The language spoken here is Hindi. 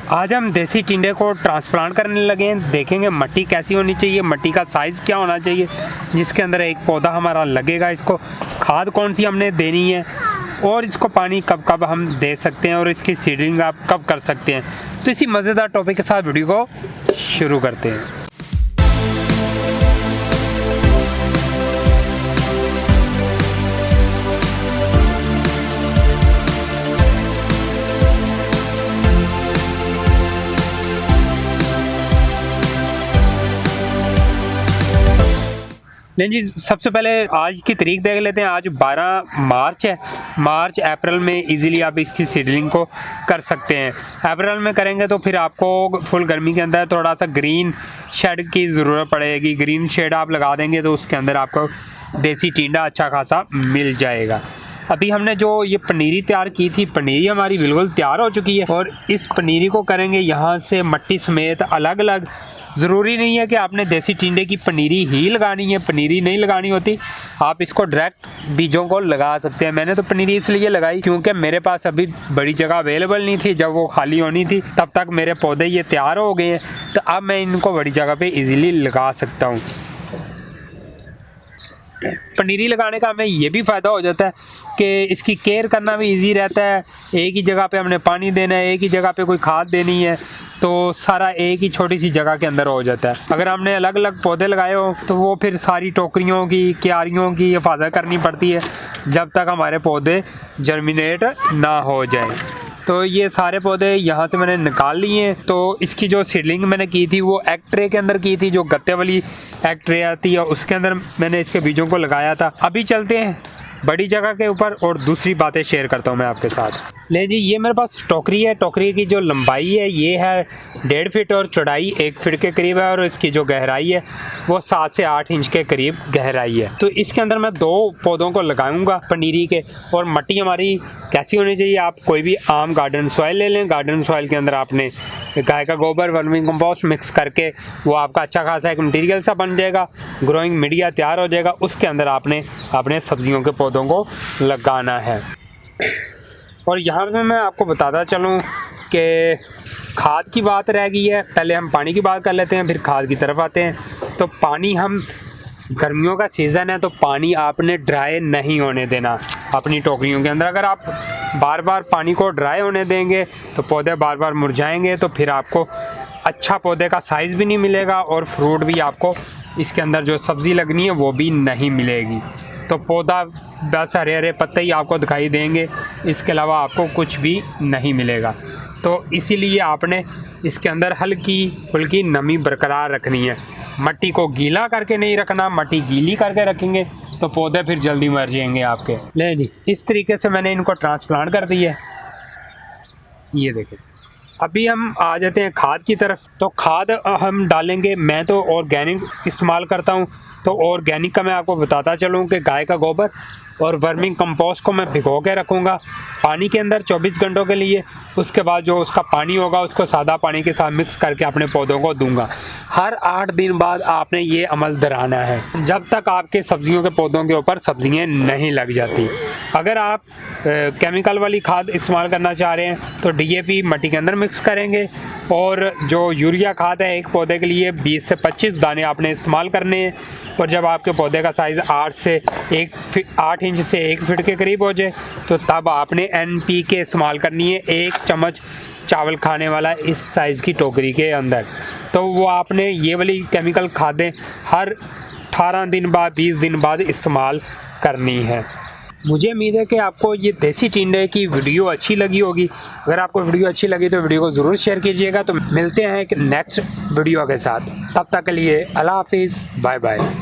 आज हम देसी टिंडे को ट्रांसप्लांट करने लगे हैं। देखेंगे मिट्टी कैसी होनी चाहिए, मिट्टी का साइज़ क्या होना चाहिए जिसके अंदर एक पौधा हमारा लगेगा, इसको खाद कौन सी हमने देनी है और इसको पानी कब कब हम दे सकते हैं और इसकी सीडलिंग आप कब कर सकते हैं। तो इसी मज़ेदार टॉपिक के साथ वीडियो को शुरू करते हैं। लेकिन जी सबसे पहले आज की तारीख देख लेते हैं। आज 12 मार्च है। मार्च अप्रैल में इजीली आप इसकी सीडलिंग को कर सकते हैं। अप्रैल में करेंगे तो फिर आपको फुल गर्मी के अंदर थोड़ा सा ग्रीन शेड की ज़रूरत पड़ेगी। ग्रीन शेड आप लगा देंगे तो उसके अंदर आपको देसी टिंडा अच्छा खासा मिल जाएगा। अभी हमने जो ये पनीरी तैयार की थी, पनीरी हमारी बिल्कुल तैयार हो चुकी है और इस पनीरी को करेंगे यहाँ से मट्टी समेत अलग अलग। ज़रूरी नहीं है कि आपने देसी टिंडे की पनीरी ही लगानी है, पनीरी नहीं लगानी होती, आप इसको डायरेक्ट बीजों को लगा सकते हैं। मैंने तो पनीरी इसलिए लगाई क्योंकि मेरे पास अभी बड़ी जगह अवेलेबल नहीं थी। जब वो खाली होनी थी तब तक मेरे पौधे ये तैयार हो गए हैं, तो अब मैं इनको बड़ी जगह पे इजीली लगा सकता हूँ। पनीरी लगाने का हमें ये भी फ़ायदा हो जाता है कि इसकी केयर करना भी इजी रहता है। एक ही जगह पे हमने पानी देना है, एक ही जगह पे कोई खाद देनी है, तो सारा एक ही छोटी सी जगह के अंदर हो जाता है। अगर हमने अलग अलग पौधे लगाए हो तो वो फिर सारी टोकरियों की, क्यारियों की हिफाजत करनी पड़ती है जब तक हमारे पौधे जर्मिनेट ना हो जाए। तो ये सारे पौधे यहाँ से मैंने निकाल लिए हैं। तो इसकी जो सीडलिंग मैंने की थी वो एग ट्रे के अंदर की थी, जो गत्ते वाली एग ट्रे आती है उसके अंदर मैंने इसके बीजों को लगाया था। अभी चलते हैं बड़ी जगह के ऊपर और दूसरी बातें शेयर करता हूँ मैं आपके साथ। ले जी, ये मेरे पास टोकरी है। टोकरी की जो लंबाई है ये है 1.5 फीट और चौड़ाई 1 फीट के करीब है और इसकी जो गहराई है वो 7 से 8 इंच के करीब गहराई है। तो इसके अंदर मैं 2 पौधों को लगाऊंगा पनीरी के। और मिट्टी हमारी कैसी होनी चाहिए, आप कोई भी आम गार्डन सॉइल ले लें। गार्डन सॉइल के अंदर आपने गाय का गोबर, वर्मी कंपोस्ट मिक्स करके वो आपका अच्छा खासा एक मटीरियल सा बन जाएगा, ग्रोइंग मीडिया तैयार हो जाएगा। उसके अंदर आपने अपने सब्जियों के पौधों को लगाना है। और यहाँ पे मैं आपको बताता चलूँ कि खाद की बात रह गई है। पहले हम पानी की बात कर लेते हैं, फिर खाद की तरफ आते हैं। तो पानी, हम गर्मियों का सीज़न है तो पानी आपने ड्राई नहीं होने देना अपनी टोकरियों के अंदर। अगर आप बार बार पानी को ड्राई होने देंगे तो पौधे बार बार मुरझाएंगे, तो फिर आपको अच्छा पौधे का साइज़ भी नहीं मिलेगा और फ्रूट भी आपको इसके अंदर जो सब्ज़ी लगनी है वो भी नहीं मिलेगी। तो पौधा बस हरे हरे पत्ते ही आपको दिखाई देंगे, इसके अलावा आपको कुछ भी नहीं मिलेगा। तो इसीलिए आपने इसके अंदर हल्की फुल्की नमी बरकरार रखनी है। मिट्टी को गीला करके नहीं रखना, मिट्टी गीली करके रखेंगे तो पौधे फिर जल्दी मर जाएंगे आपके। ले जी, इस तरीके से मैंने इनको ट्रांसप्लांट कर दिया है। ये देखें। अभी हम आ जाते हैं खाद की तरफ। तो खाद हम डालेंगे, मैं तो ऑर्गेनिक इस्तेमाल करता हूँ। तो ऑर्गेनिक का मैं आपको बताता चलूँ कि गाय का गोबर और वर्मिंग कंपोस्ट को मैं भिगो के रखूँगा पानी के अंदर 24 घंटों के लिए। उसके बाद जो उसका पानी होगा उसको सादा पानी के साथ मिक्स करके अपने पौधों को दूंगा। हर 8 दिन बाद आपने ये अमल दोहराना है जब तक आपके सब्जियों के पौधों के ऊपर सब्जियां नहीं लग जाती। अगर आप केमिकल वाली खाद इस्तेमाल करना चाह रहे हैं तो DAP मिट्टी के अंदर मिक्स करेंगे और जो यूरिया खाद है एक पौधे के लिए 20 से 25 दाने आपने इस्तेमाल करने हैं। और जब आपके पौधे का साइज़ 8 इंच से 1 फीट के करीब हो जाए तो तब आपने NPK इस्तेमाल करनी है, 1 चम्मच चावल खाने वाला इस साइज़ की टोकरी के अंदर। तो वो आपने ये वाली केमिकल खादें हर 18 दिन बाद 20 दिन बाद इस्तेमाल करनी है। मुझे उम्मीद है कि आपको ये देसी टिंडे की वीडियो अच्छी लगी होगी। अगर आपको वीडियो अच्छी लगी तो वीडियो को ज़रूर शेयर कीजिएगा। तो मिलते हैं एक नेक्स्ट वीडियो के साथ, तब तक के लिए अल्लाह हाफिज़, बाय बाय।